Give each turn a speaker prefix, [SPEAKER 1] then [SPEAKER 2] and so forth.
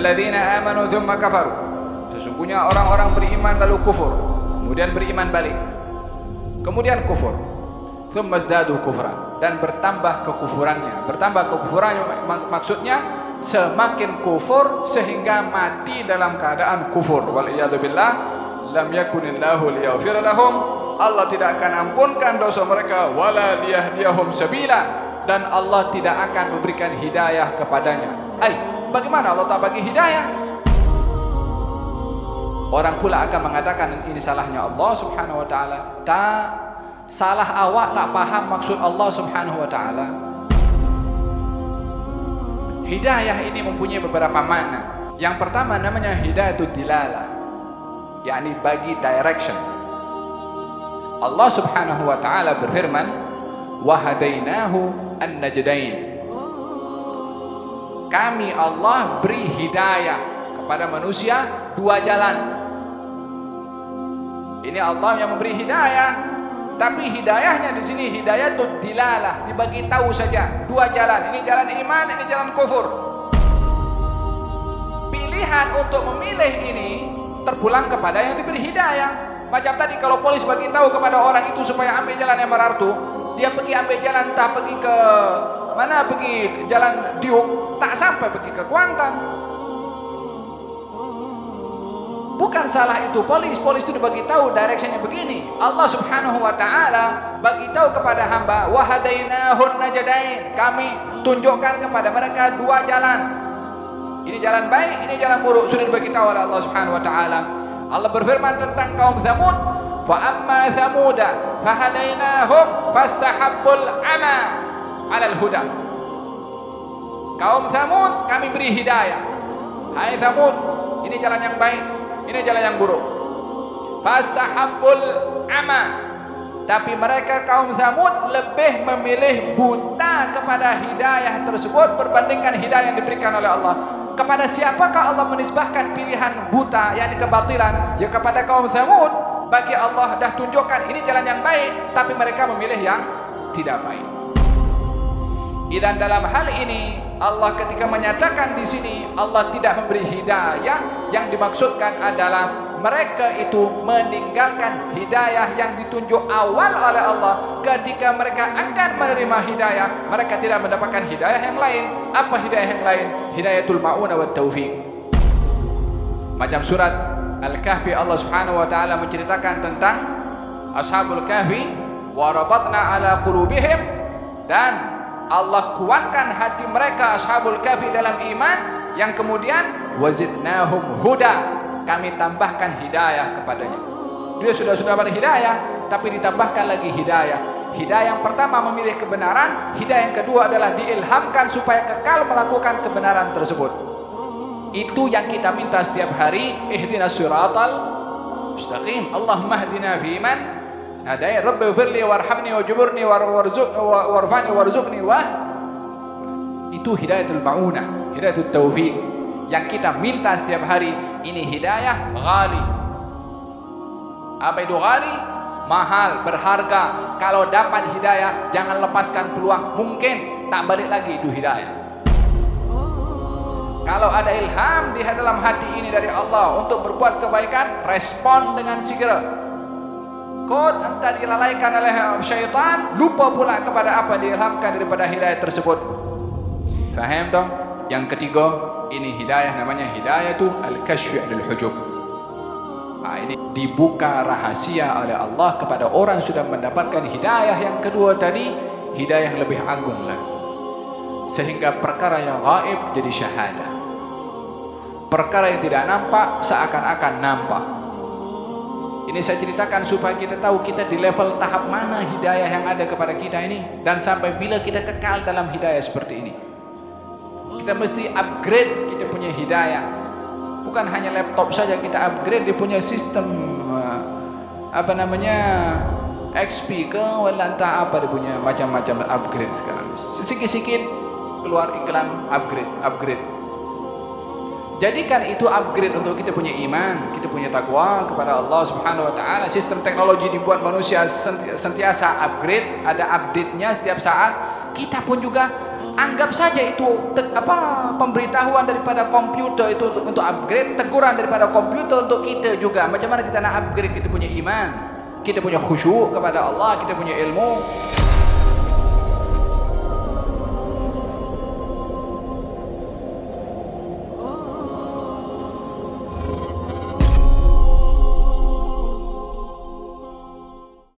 [SPEAKER 1] Innalladzina amanu tsumma kafaru. Sesungguhnya orang-orang beriman lalu kufur, kemudian beriman balik, kemudian kufur. Tsumma zdadu kufran, dan bertambah kekufurannya. Bertambah kekufurannya maksudnya semakin kufur sehingga mati dalam keadaan kufur. Wal iyadu billah, lam yakunillahu liyaghfir lahum. Allah tidak akan ampunkan dosa mereka, wala liyahdiyahum sabila, dan Allah tidak akan memberikan hidayah kepadanya. Bagaimana Allah tak bagi hidayah? Orang pula akan mengatakan ini salahnya Allah Subhanahu wa taala. Tak, salah awak tak paham maksud Allah Subhanahu wa taala. Hidayah ini mempunyai beberapa makna. Yang pertama namanya hidayatul dilalah, yakni bagi direction. Allah Subhanahu wa taala berfirman, "Wa hadainahu an-najdain." Kami Allah beri hidayah kepada manusia dua jalan. Ini Allah yang memberi hidayah, tapi hidayahnya di sini hidayatul dilalah, dibagi tahu saja dua jalan. Ini jalan iman, ini jalan kufur. Pilihan untuk memilih ini terpulang kepada yang diberi hidayah. Macam tadi kalau polis bagi tahu kepada orang itu supaya ambil jalan yang berartu, dia pergi ambil jalan entah pergi ke mana, pergi jalan Diuk, tak sampai pergi ke Kuantan. Bukan salah itu polis itu dibagi tahu directionnya begini. Allah Subhanahu wa taala bagi tahu kepada hamba, wa hadainahun najdain. Kami tunjukkan kepada mereka dua jalan. Ini jalan baik, ini jalan buruk, sudah dibagi tahu oleh Allah Subhanahu wa taala. Allah berfirman tentang kaum Tsamud, fa amma tsamuda fahadainahum fastahabbul ama 'alal huda. Kaum Tsamud kami beri hidayah. Hai Tsamud, ini jalan yang baik, ini jalan yang buruk. Fastahabbul ama. Tapi mereka kaum Tsamud lebih memilih buta kepada hidayah tersebut berbandingkan hidayah yang diberikan oleh Allah. Kepada siapakah Allah menisbahkan pilihan buta, yakni kebatilan? Ya kepada kaum Tsamud. Bagi Allah dah tunjukkan ini jalan yang baik, tapi mereka memilih yang tidak baik. Dan dalam hal ini Allah ketika menyatakan di sini Allah tidak memberi hidayah, yang dimaksudkan adalah mereka itu meninggalkan hidayah yang ditunjuk awal oleh Allah. Ketika mereka akan menerima hidayah, mereka tidak mendapatkan hidayah yang lain. Apa hidayah yang lain? Hidayatul ma'unah wa taufiq. Macam surat Al-Kahfi, Allah Subhanahu wa taala menceritakan tentang Ashabul Kahfi, wa rabatna ala qulubihim, dan Allah kuatkan hati mereka Ashabul Kahfi dalam iman, yang kemudian wazidnahum huda, kami tambahkan hidayah kepadanya. Dia sudah dapat hidayah, tapi ditambahkan lagi hidayah. Hidayah yang pertama memilih kebenaran, hidayah yang kedua adalah diilhamkan supaya kekal melakukan kebenaran tersebut. Itu yang kita minta setiap hari, ihdinas siratal mustaqim. Allahumma hdina fi man hadayt, rabbi firli warhamni wajburni warfani warzuqni wa. Itu hidayatul ma'unah, hidayatul taufiq yang kita minta setiap hari. Ini hidayah ghali. Apa itu ghali? Mahal, berharga. Kalau dapat hidayah jangan lepaskan peluang. Mungkin tak balik lagi itu hidayah. Kalau ada ilham di dalam hati ini dari Allah untuk berbuat kebaikan, respon dengan segera. Kod entah dilalaikan oleh syaitan, lupa pula kepada apa diilhamkan daripada hidayah tersebut. Faham dong? Yang ketiga, ini hidayah namanya hidayatul al-kashfi lil hujub. Ini dibuka rahasia oleh Allah kepada orang sudah mendapatkan hidayah yang kedua tadi, hidayah yang lebih agung lagi. Sehingga perkara yang gaib jadi syahadah. Perkara yang tidak nampak seakan-akan nampak. Ini saya ceritakan supaya kita tahu kita di level tahap mana hidayah yang ada kepada kita ini, dan sampai bila kita kekal dalam hidayah seperti ini. Kita mesti upgrade kita punya hidayah. Bukan hanya laptop saja kita upgrade, dia punya sistem apa namanya XP ke wala entah apa, dia punya macam-macam upgrade sekarang. Sikit-sikit keluar iklan upgrade. Jadikan itu upgrade untuk kita punya iman, kita punya takwa kepada Allah Subhanahu wa taala. Sistem teknologi dibuat manusia sentiasa upgrade, ada update-nya setiap saat. Kita pun juga Anggap saja itu pemberitahuan daripada komputer itu untuk upgrade, teguran daripada komputer untuk kita juga. Macam mana kita nak upgrade kita punya iman, kita punya khusyuk kepada Allah, kita punya ilmu.